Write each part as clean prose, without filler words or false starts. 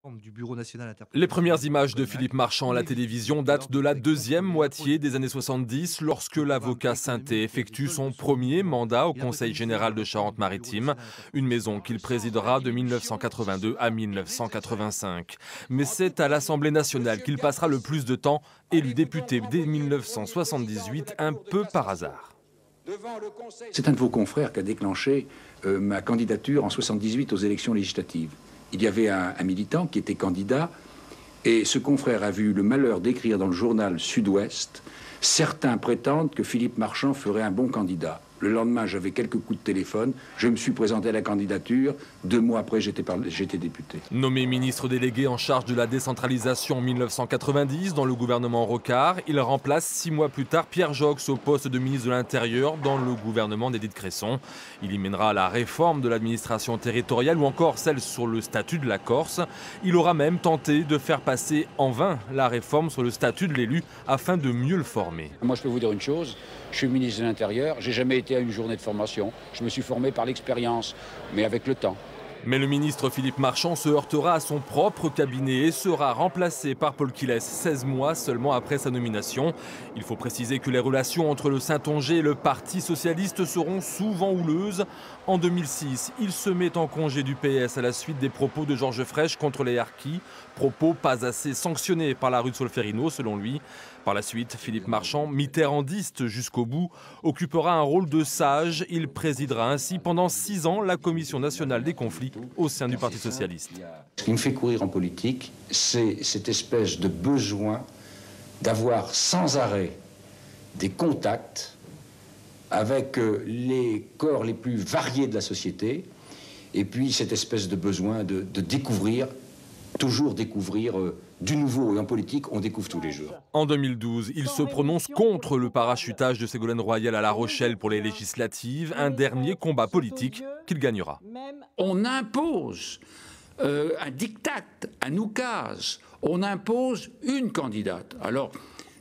Du Bureau national Les interprofessionnel. premières images de Philippe Marchand à la télévision datent de la deuxième moitié des années 70, lorsque l'avocat Sainté effectue son premier mandat au Conseil général de Charente-Maritime, une maison qu'il présidera de 1982 à 1985. Mais c'est à l'Assemblée nationale qu'il passera le plus de temps, élu député dès 1978, un peu par hasard. C'est un de vos confrères qui a déclenché ma candidature en 78 aux élections législatives. Il y avait un militant qui était candidat et ce confrère a vu le malheur d'écrire dans le journal Sud-Ouest « Certains prétendent que Philippe Marchand ferait un bon candidat ». Le lendemain, j'avais quelques coups de téléphone, je me suis présenté à la candidature, 2 mois après, j'étais député. Nommé ministre délégué en charge de la décentralisation en 1990 dans le gouvernement Rocard, il remplace 6 mois plus tard Pierre Joxe au poste de ministre de l'Intérieur dans le gouvernement d'Édith Cresson. Il y mènera la réforme de l'administration territoriale ou encore celle sur le statut de la Corse. Il aura même tenté de faire passer en vain la réforme sur le statut de l'élu afin de mieux le former. Moi, je peux vous dire une chose, je suis ministre de l'Intérieur, j'ai jamais été à une journée de formation. Je me suis formé par l'expérience, mais avec le temps. Mais le ministre Philippe Marchand se heurtera à son propre cabinet et sera remplacé par Paul Quilès 16 mois seulement après sa nomination. Il faut préciser que les relations entre le Saintongeais et le Parti socialiste seront souvent houleuses. En 2006, il se met en congé du PS à la suite des propos de Georges Frêche contre les harkis, propos pas assez sanctionnés par la rue de Solferino selon lui. Par la suite, Philippe Marchand, mitterrandiste jusqu'au bout, occupera un rôle de sage. Il présidera ainsi pendant 6 ans la Commission nationale des conflits au sein du Parti socialiste. Ce qui me fait courir en politique, c'est cette espèce de besoin d'avoir sans arrêt des contacts avec les corps les plus variés de la société, et puis cette espèce de besoin de découvrir, toujours découvrir du nouveau. Et en politique, on découvre tous les jours. En 2012, il se prononce contre le parachutage de Ségolène Royal à La Rochelle pour les législatives, un dernier combat politique qu'il gagnera. On impose un diktat, un oukase, on impose une candidate. Alors,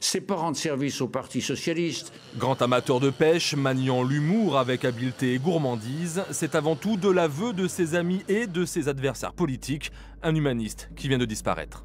c'est pas rendre service au Parti socialiste. Grand amateur de pêche, maniant l'humour avec habileté et gourmandise, c'est avant tout de l'aveu de ses amis et de ses adversaires politiques, un humaniste qui vient de disparaître.